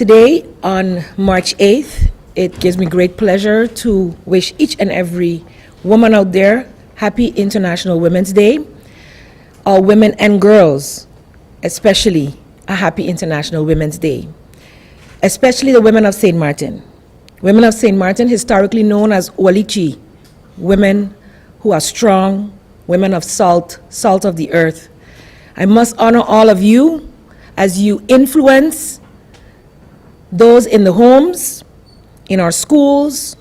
Today, on March 8th, it gives me great pleasure to wish each and every woman out there happy International Women's Day. All women and girls, especially, a happy International Women's Day. Especially the women of St. Martin. Women of St. Martin, historically known as Walichi, women who are strong, women of salt, salt of the earth. I must honor all of you as you influence those in the homes, in our schools,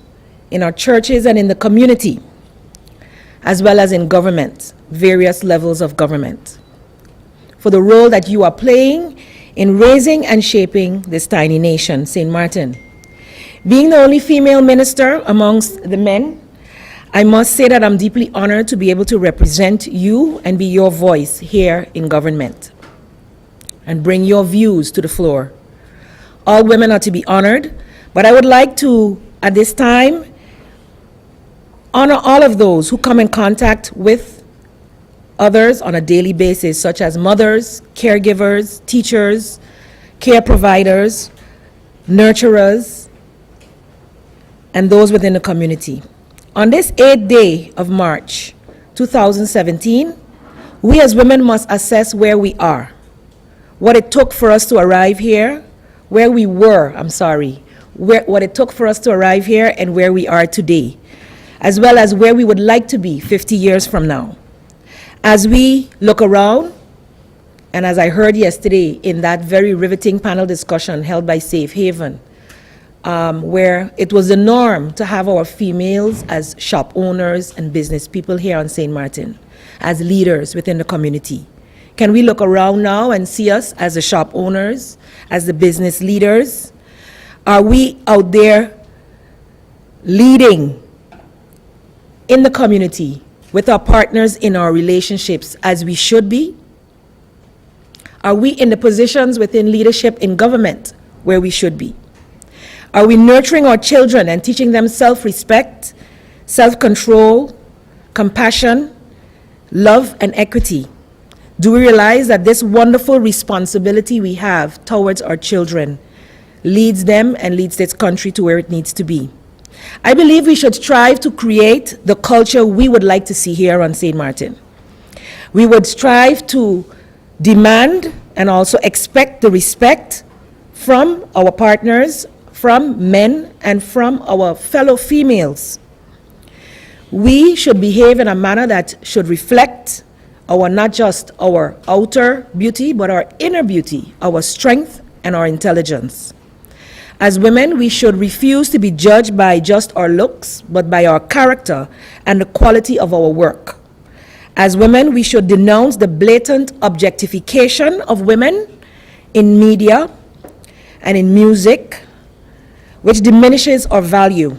in our churches, and in the community, as well as in government, various levels of government, for the role that you are playing in raising and shaping this tiny nation, St. Martin. Being the only female minister amongst the men, I must say that I'm deeply honored to be able to represent you and be your voice here in government and bring your views to the floor. All women are to be honored, but I would like to, at this time, honor all of those who come in contact with others on a daily basis, such as mothers, caregivers, teachers, care providers, nurturers, and those within the community. On this 8th day of March 2017, we as women must assess where we are, what it took for us to arrive here, what it took for us to arrive here and where we are today, as well as where we would like to be 50 years from now. As we look around, and as I heard yesterday in that very riveting panel discussion held by Safe Haven, where it was the norm to have our females as shop owners and business people here on St. Martin, as leaders within the community. Can we look around now and see us as the shop owners, as the business leaders? Are we out there leading in the community with our partners in our relationships as we should be? Are we in the positions within leadership in government where we should be? Are we nurturing our children and teaching them self-respect, self-control, compassion, love, and equity? Do we realize that this wonderful responsibility we have towards our children leads them and leads this country to where it needs to be? I believe we should strive to create the culture we would like to see here on St. Martin. We would strive to demand and also expect the respect from our partners, from men, and from our fellow females. We should behave in a manner that should reflect not just our outer beauty, but our inner beauty, our strength and our intelligence. As women, we should refuse to be judged by just our looks, but by our character and the quality of our work. As women, we should denounce the blatant objectification of women in media and in music, which diminishes our value.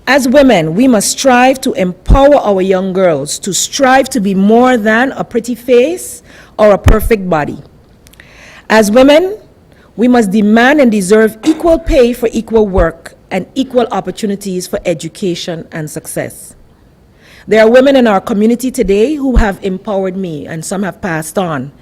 As women, we must strive to empower our young girls to strive to be more than a pretty face or a perfect body. As women, we must demand and deserve equal pay for equal work and equal opportunities for education and success. There are women in our community today who have empowered me, and some have passed on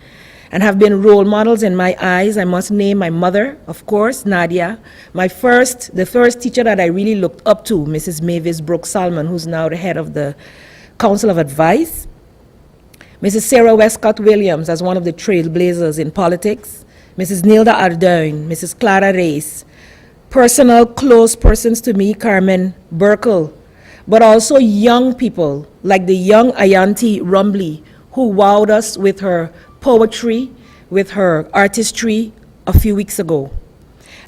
and have been role models in my eyes. I must name my mother, of course, Nadia. The first teacher that I really looked up to, Mrs. Mavis Brooks Salmon, who's now the head of the Council of Advice. Mrs. Sarah Westcott Williams as one of the trailblazers in politics. Mrs. Nilda Ardern, Mrs. Clara Reyes. Personal, close persons to me, Carmen Burkle, but also young people like the young Ayanti Rumbly, who wowed us with her poetry, with her artistry a few weeks ago.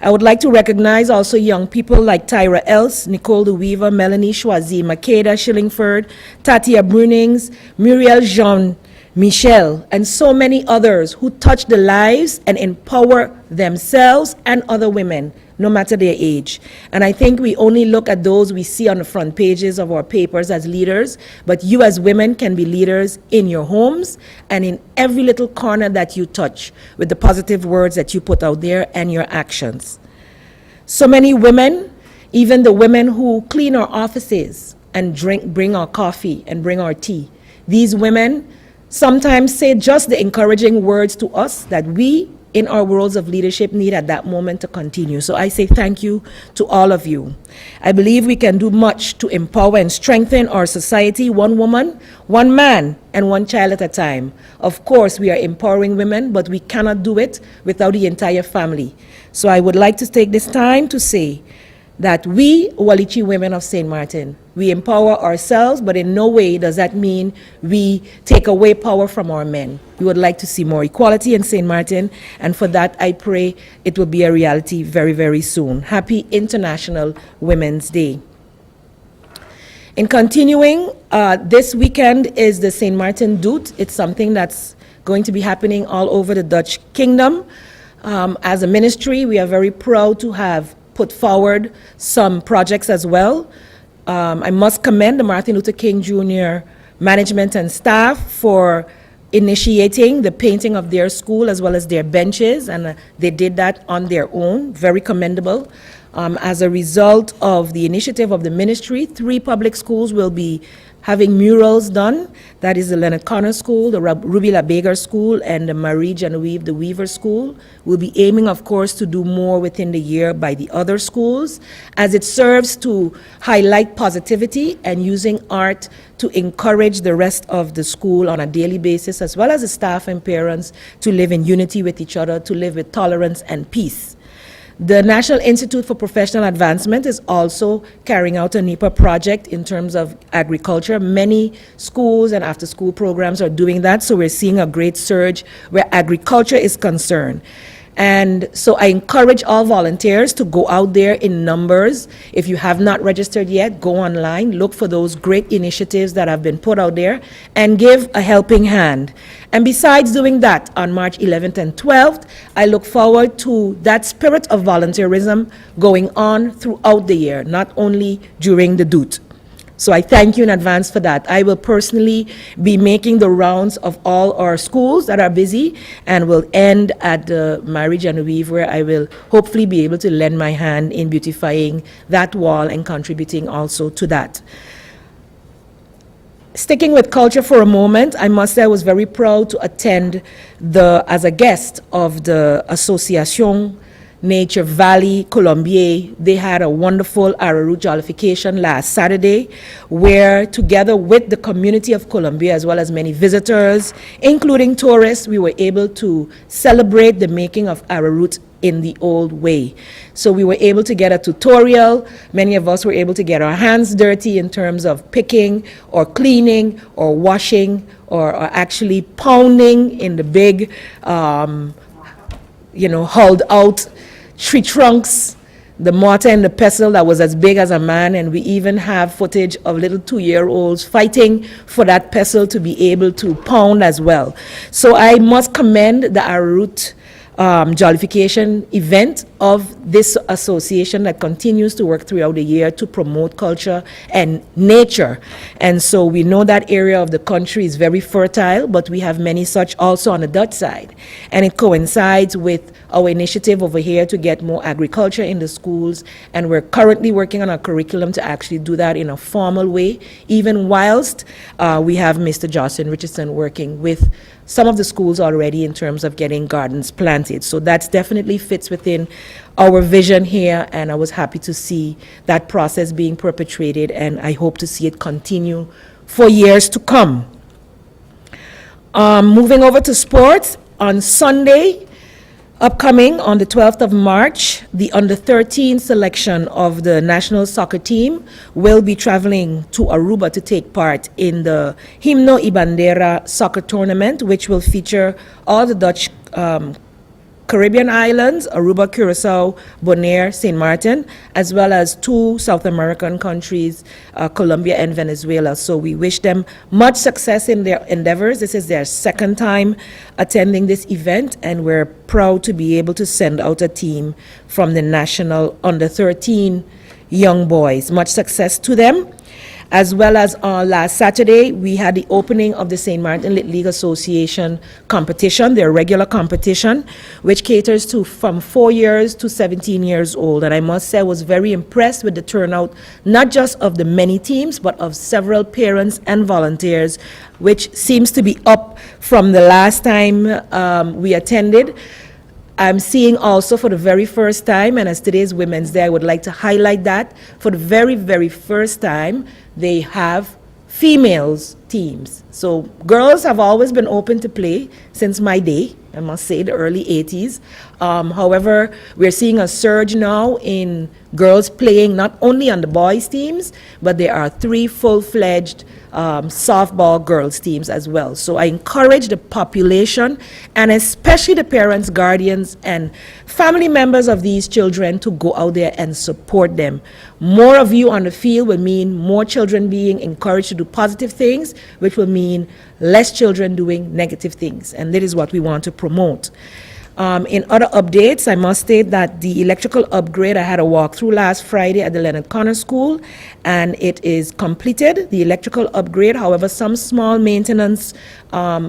I would like to recognize also young people like Tyra Else, Nicole De Weaver, Melanie Schwazi, Makeda Shillingford, Tatia Brunings, Muriel Jean-Michel, and so many others who touch the lives and empower themselves and other women, no matter their age. And I think we only look at those we see on the front pages of our papers as leaders, but you as women can be leaders in your homes and in every little corner that you touch with the positive words that you put out there and your actions. So many women, even the women who clean our offices and bring our coffee and bring our tea, these women sometimes say just the encouraging words to us that we in our roles of leadership need at that moment to continue. So I say thank you to all of you. I believe we can do much to empower and strengthen our society, one woman, one man, and one child at a time. Of course, we are empowering women, but we cannot do it without the entire family. So I would like to take this time to say that we, Walichi women of St. Martin, we empower ourselves, but in no way does that mean we take away power from our men. We would like to see more equality in St. Martin, and for that I pray it will be a reality very, very soon. Happy International Women's Day. In continuing, this weekend is the St. Martin Doet. It's something that's going to be happening all over the Dutch Kingdom. As a ministry, we are very proud to have put forward some projects as well. I must commend the Martin Luther King Jr. management and staff for initiating the painting of their school as well as their benches, and they did that on their own, very commendable. As a result of the initiative of the ministry, 3 public schools will be having murals done. That is the Leonard Connor School, the Ruby LaBegar School, and the Marie Genevieve de Weaver School. We'll be aiming, of course, to do more within the year by the other schools, as it serves to highlight positivity and using art to encourage the rest of the school on a daily basis, as well as the staff and parents, to live in unity with each other, to live with tolerance and peace. The National Institute for Professional Advancement is also carrying out a NEPA project in terms of agriculture. Many schools and after-school programs are doing that, so we're seeing a great surge where agriculture is concerned. And so I encourage all volunteers to go out there in numbers. If you have not registered yet, go online, look for those great initiatives that have been put out there, and give a helping hand. And besides doing that, on March 11th and 12th, I look forward to that spirit of volunteerism going on throughout the year, not only during the Doet. So I thank you in advance for that. I will personally be making the rounds of all our schools that are busy, and will end at the Marie Genevieve, where I will hopefully be able to lend my hand in beautifying that wall and contributing also to that. Sticking with culture for a moment, I must say I was very proud to attend as a guest of the Association Nature Valley Colombier. They had a wonderful arrowroot jollification last Saturday, where together with the community of Colombia, as well as many visitors, including tourists, we were able to celebrate the making of arrowroot in the old way. So we were able to get a tutorial. Many of us were able to get our hands dirty in terms of picking or cleaning or washing or actually pounding in the big, hauled out tree trunks, the mortar and the pestle that was as big as a man, and we even have footage of little 2-year-olds fighting for that pestle to be able to pound as well. So I must commend the arrowroot jollification event of this association that continues to work throughout the year to promote culture and nature. And so we know that area of the country is very fertile, but we have many such also on the Dutch side. And it coincides with our initiative over here to get more agriculture in the schools, and we're currently working on a curriculum to actually do that in a formal way, even whilst we have Mr. Jocelyn Richardson working with some of the schools already in terms of getting gardens planted. So that definitely fits within our vision here, and I was happy to see that process being perpetuated, and I hope to see it continue for years to come. Moving over to sports, on Sunday, upcoming on the 12th of March, the under-13 selection of the national soccer team will be traveling to Aruba to take part in the Himno y Bandera soccer tournament, which will feature all the Dutch Caribbean islands, Aruba, Curacao, Bonaire, St. Martin, as well as 2 South American countries, Colombia and Venezuela. So we wish them much success in their endeavors. This is their second time attending this event, and we're proud to be able to send out a team from the national under-13 young boys. Much success to them. As well as last Saturday, we had the opening of the St. Martin Lit League Association competition, their regular competition, which caters to from 4 years to 17 years old. And I must say I was very impressed with the turnout, not just of the many teams, but of several parents and volunteers, which seems to be up from the last time we attended. I'm seeing also for the very first time, and as today's Women's Day, I would like to highlight that, for the very, very first time, they have females teams. So girls have always been open to play since my day, I must say, the early 80s. However, we're seeing a surge now in girls playing not only on the boys' teams, but there are 3 full-fledged softball girls' teams as well. So I encourage the population, and especially the parents, guardians, and family members of these children to go out there and support them. More of you on the field will mean more children being encouraged to do positive things, which will mean less children doing negative things. And that is what we want to promote. In other updates, I must state that the electrical upgrade, I had a walkthrough last Friday at the Leonard Connor School, and it is completed, the electrical upgrade. However, some small maintenance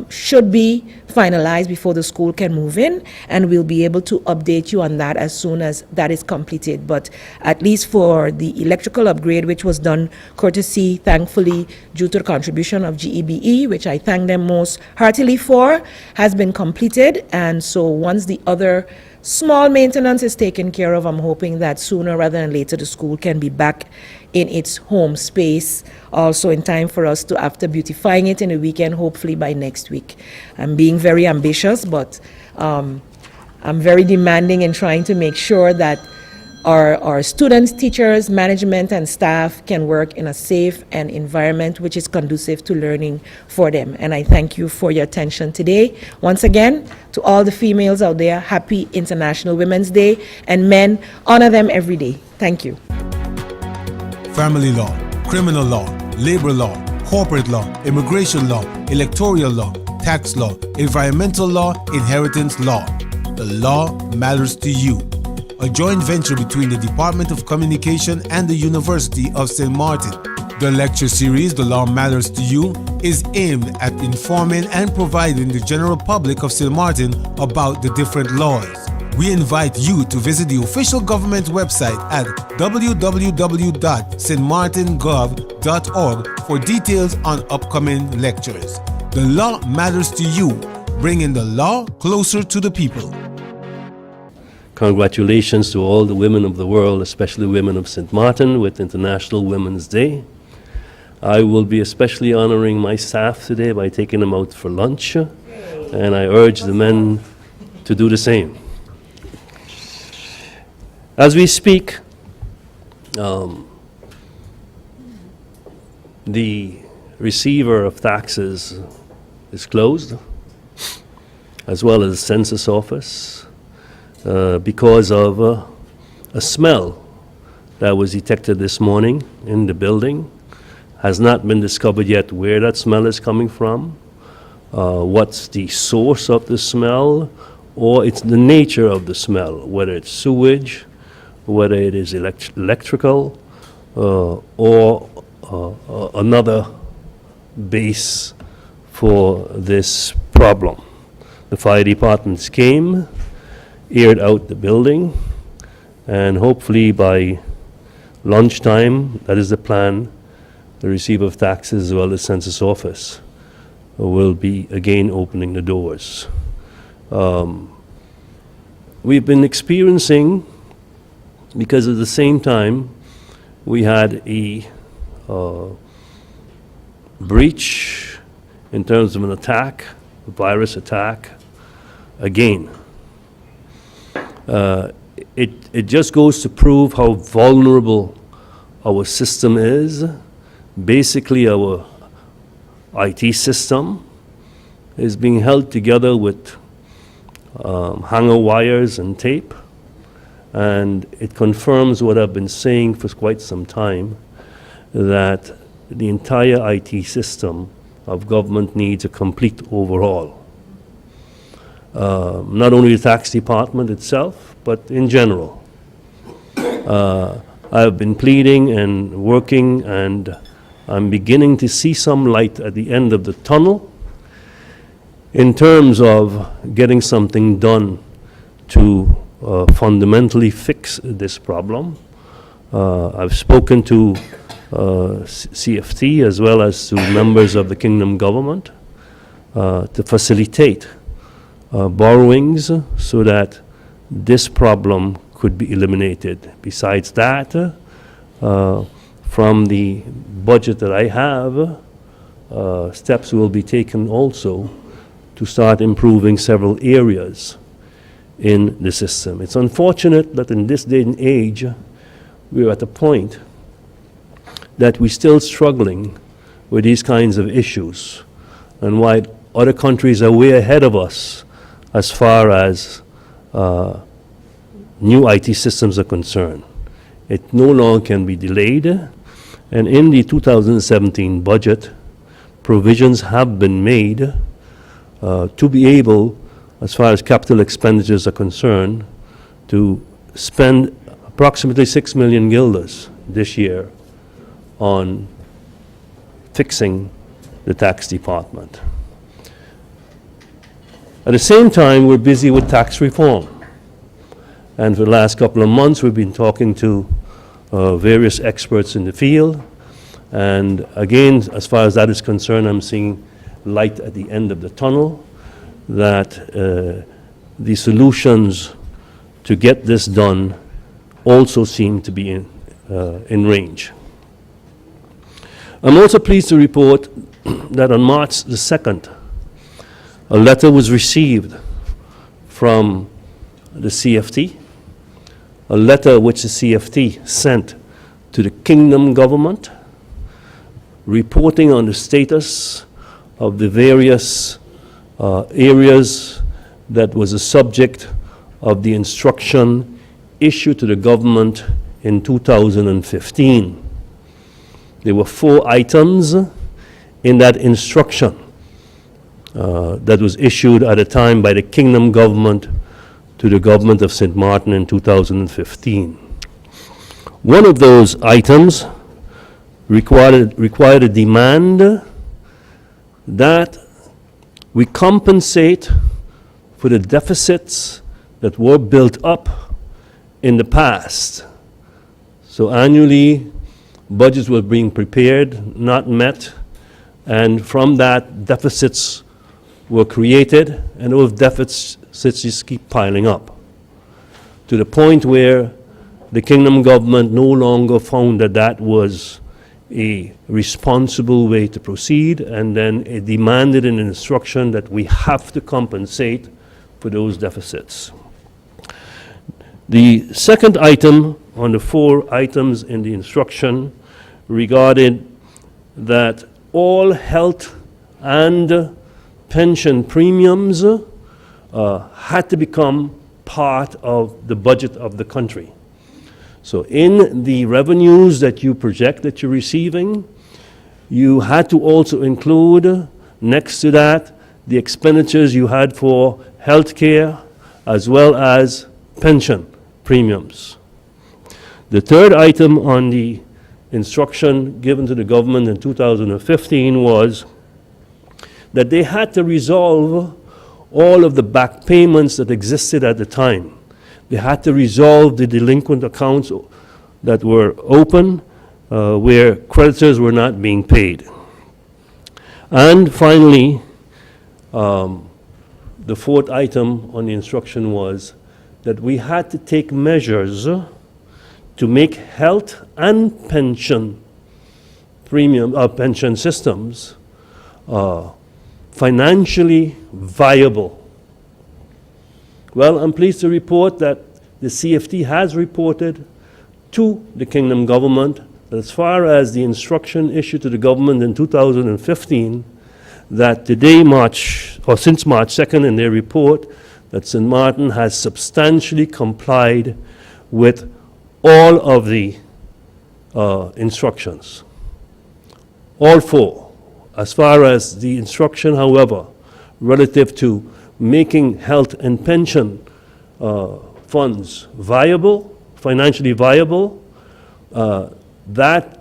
should be finalized before the school can move in, and we'll be able to update you on that as soon as that is completed. But at least for the electrical upgrade, which was done courtesy, thankfully, due to the contribution of GEBE, which I thank them most heartily for, has been completed. And so once the other small maintenance is taken care of, I'm hoping that sooner rather than later the school can be back in its home space, also in time for us to, after beautifying it in a weekend, hopefully by next week. I'm being very ambitious, but I'm very demanding in trying to make sure that our students, teachers, management, and staff can work in a safe and environment which is conducive to learning for them. And I thank you for your attention today. Once again, to all the females out there, happy International Women's Day, and men, honor them every day. Thank you. Family law, criminal law, labor law, corporate law, immigration law, electoral law, tax law, environmental law, inheritance law. The law matters to you. A joint venture between the Department of Communication and the University of St. Martin. The lecture series, The Law Matters to You, is aimed at informing and providing the general public of St. Martin about the different laws. We invite you to visit the official government website at www.stmartingov.org for details on upcoming lectures. The law matters to you, bringing the law closer to the people. Congratulations to all the women of the world, especially women of St. Martin, with International Women's Day. I will be especially honoring my staff today by taking them out for lunch, and I urge the men to do the same. As we speak, the receiver of taxes is closed, as well as the census office, because of a smell that was detected this morning in the building. Has not been discovered yet where that smell is coming from, what's the source of the smell, or it's the nature of the smell, whether it's sewage, whether it is electrical, or another base for this problem. The fire departments came, aired out the building, and hopefully by lunchtime, that is the plan, the receiver of taxes as well as census office will be again opening the doors. We've been experiencing, because at the same time we had a breach in terms of an attack, a virus attack, again. It just goes to prove how vulnerable our system is. Basically, our IT system is being held together with hanger wires and tape, and it confirms what I've been saying for quite some time, that the entire IT system of government needs a complete overhaul. Not only the tax department itself, but in general. I've been pleading and working, and I'm beginning to see some light at the end of the tunnel in terms of getting something done to fundamentally fix this problem. I've spoken to CFT as well as to members of the Kingdom government to facilitate borrowings so that this problem could be eliminated. Besides that, from the budget that I have, steps will be taken also to start improving several areas in the system. It's unfortunate that in this day and age, we're at a point that we're still struggling with these kinds of issues, and why other countries are way ahead of us as far as new IT systems are concerned. It no longer can be delayed, and in the 2017 budget, provisions have been made to be able, as far as capital expenditures are concerned, to spend approximately 6 million guilders this year on fixing the tax department. At the same time, we're busy with tax reform. And for the last couple of months, we've been talking to various experts in the field. And again, as far as that is concerned, I'm seeing light at the end of the tunnel, that the solutions to get this done also seem to be in range. I'm also pleased to report that on March the 2nd, a letter was received from the CFT, a letter which the CFT sent to the Kingdom government, reporting on the status of the various areas that was the subject of the instruction issued to the government in 2015. There were 4 items in that instruction that was issued at a time by the Kingdom government to the government of St. Martin in 2015. One of those items required a demand that we compensate for the deficits that were built up in the past. So annually, budgets were being prepared, not met, and from that, deficits were created, and those deficits just keep piling up, to the point where the Kingdom government no longer found that that was a responsible way to proceed, and then it demanded an instruction that we have to compensate for those deficits. The second item on the 4 items in the instruction regarded that all health and pension premiums had to become part of the budget of the country. So in the revenues that you project that you're receiving, you had to also include, next to that, the expenditures you had for health care as well as pension premiums. The third item on the instruction given to the government in 2015 was that they had to resolve all of the back payments that existed at the time. They had to resolve the delinquent accounts that were open where creditors were not being paid. And finally, the 4th item on the instruction was that we had to take measures to make health and pension pension systems financially viable. Well, I'm pleased to report that the CFT has reported to the Kingdom government that as far as the instruction issued to the government in 2015, that today, since March 2nd in their report, that St. Martin has substantially complied with all of the instructions. All 4. As far as the instruction, however, relative to making health and pension funds viable, financially viable, that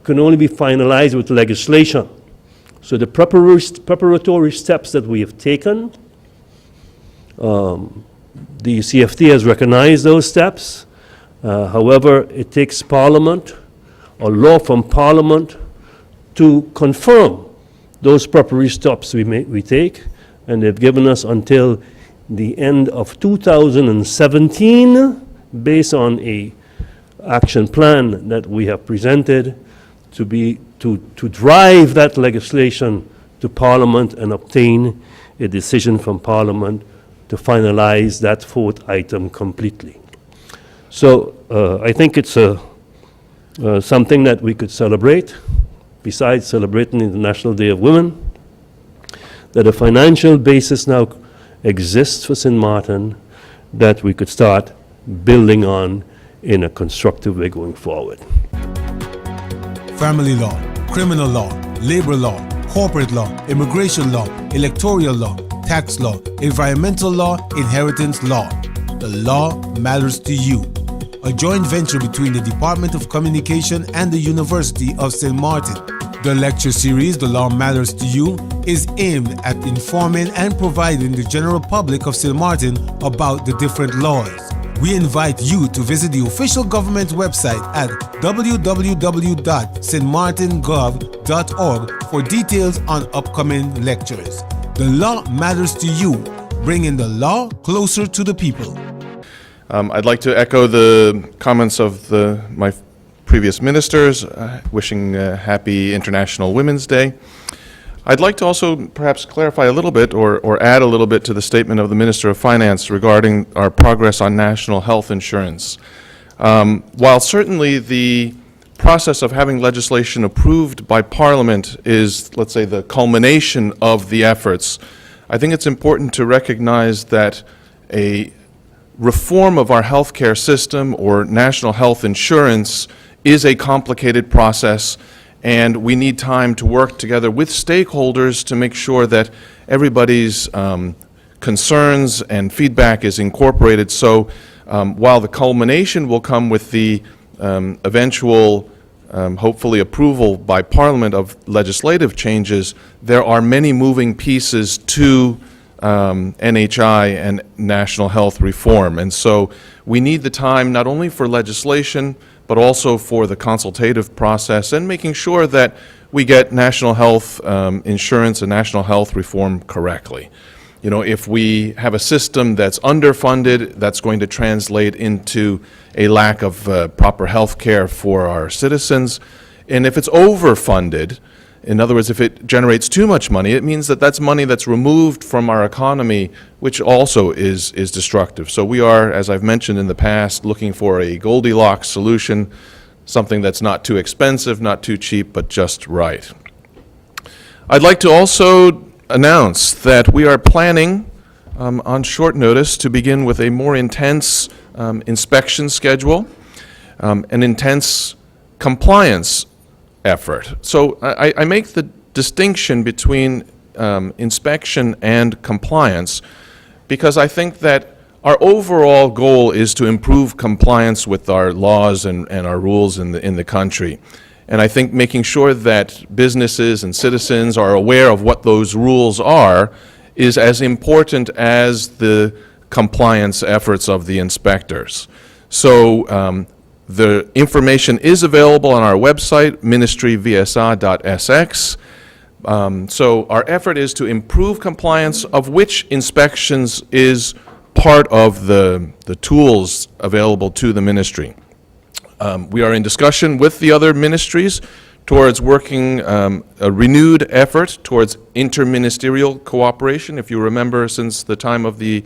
can only be finalized with legislation. So the preparatory steps that we have taken, the CFT has recognized those steps. However, it takes Parliament, or law from Parliament, to confirm those preparatory steps we take, and they've given us until the end of 2017, based on a action plan that we have presented, to drive that legislation to Parliament and obtain a decision from Parliament to finalize that fourth item completely. So I think it's something that we could celebrate, besides celebrating the International Day of Women, that a financial basis now exists for St. Martin that we could start building on in a constructive way going forward. Family law, criminal law, labor law, corporate law, immigration law, electoral law, tax law, environmental law, inheritance law. The law matters to you. A joint venture between the Department of Communication and the University of St. Martin. The lecture series, The Law Matters to You, is aimed at informing and providing the general public of St. Martin about the different laws. We invite you to visit the official government website at www.stmartingov.org for details on upcoming lectures. The law matters to you, bringing the law closer to the people. I'd like to echo the comments of my previous ministers, wishing happy International Women's Day. I'd like to also perhaps clarify a little bit or add a little bit to the statement of the Minister of Finance regarding our progress on national health insurance. While certainly the process of having legislation approved by Parliament is, let's say, the culmination of the efforts, I think it's important to recognize that a reform of our healthcare system or national health insurance is a complicated process, and we need time to work together with stakeholders to make sure that everybody's concerns and feedback is incorporated. So while the culmination will come with the eventual, hopefully, approval by Parliament of legislative changes, there are many moving pieces to NHI and national health reform. And so we need the time not only for legislation, but also for the consultative process and making sure that we get national health insurance and national health reform correctly. You know, if we have a system that's underfunded, that's going to translate into a lack of proper health care for our citizens. And if it's overfunded, in other words, if it generates too much money, it means that that's money that's removed from our economy, which also is destructive. So we are, as I've mentioned in the past, looking for a Goldilocks solution, something that's not too expensive, not too cheap, but just right. I'd like to also announce that we are planning on short notice to begin with a more intense inspection schedule, an intense compliance effort. So I make the distinction between inspection and compliance because I think that our overall goal is to improve compliance with our laws and our rules in the country. And I think making sure that businesses and citizens are aware of what those rules are is as important as the compliance efforts of the inspectors. So the information is available on our website, ministryvsa.sx. So our effort is to improve compliance, of which inspections is part of the tools available to the ministry. We are in discussion with the other ministries towards working a renewed effort towards interministerial cooperation. If you remember, since the time of the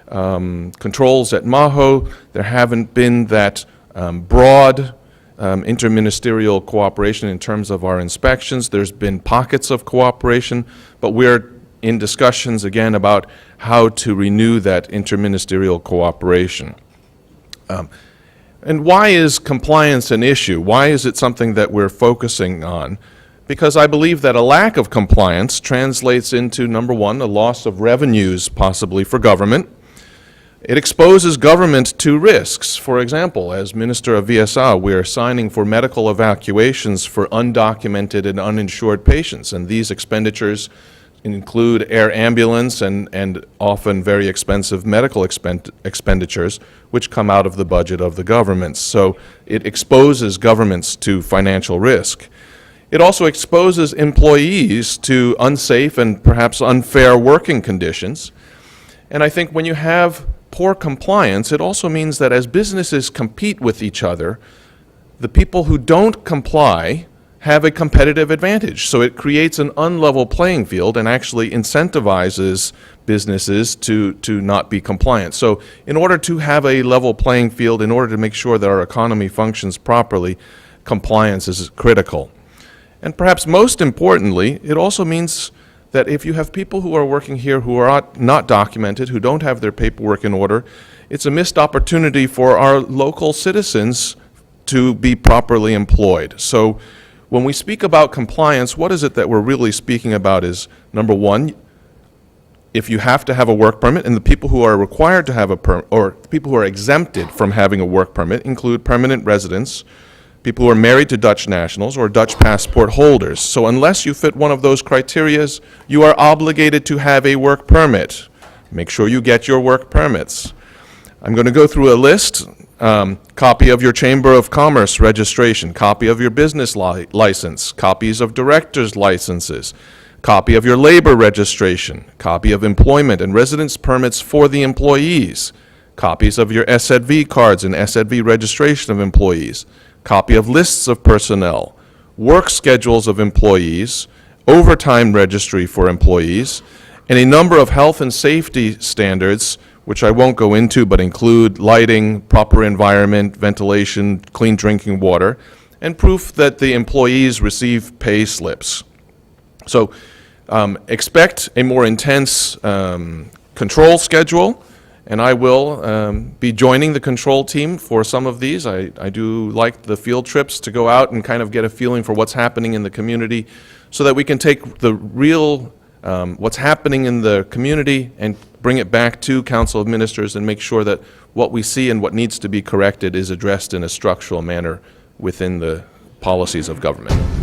controls at Maho, there haven't been that broad interministerial cooperation in terms of our inspections. There's been pockets of cooperation, but we're in discussions again about how to renew that interministerial cooperation. And why is compliance an issue? Why is it something that we're focusing on? Because I believe that a lack of compliance translates into, number one, a loss of revenues possibly for government. It exposes government to risks. For example, as Minister of VSA, we are signing for medical evacuations for undocumented and uninsured patients, and these expenditures include air ambulance and often very expensive medical expenditures, which come out of the budget of the governments. So it exposes governments to financial risk. It also exposes employees to unsafe and perhaps unfair working conditions. And I think when you have poor compliance, it also means that as businesses compete with each other, the people who don't comply have a competitive advantage. So it creates an unlevel playing field and actually incentivizes businesses to not be compliant. So in order to have a level playing field, in order to make sure that our economy functions properly, compliance is critical. And perhaps most importantly, it also means that if you have people who are working here who are not documented, who don't have their paperwork in order, it's a missed opportunity for our local citizens to be properly employed. So when we speak about compliance, what is it that we're really speaking about is, number one, if you have to have a work permit, and the people who are required to have a permit, or people who are exempted from having a work permit include permanent residents, people who are married to Dutch nationals, or Dutch passport holders. So unless you fit one of those criteria, you are obligated to have a work permit. Make sure you get your work permits. I'm going to go through a list. Copy of your Chamber of Commerce registration, copy of your business license, copies of director's licenses, copy of your labor registration, copy of employment and residence permits for the employees, copies of your SZV cards and SZV registration of employees, copy of lists of personnel, work schedules of employees, overtime registry for employees, and a number of health and safety standards, which I won't go into, but include lighting, proper environment, ventilation, clean drinking water, and proof that the employees receive pay slips. So expect a more intense control schedule, and I will be joining the control team for some of these. I do like the field trips to go out and kind of get a feeling for what's happening in the community so that we can take the real what's happening in the community and bring it back to Council of Ministers and make sure that what we see and what needs to be corrected is addressed in a structural manner within the policies of government.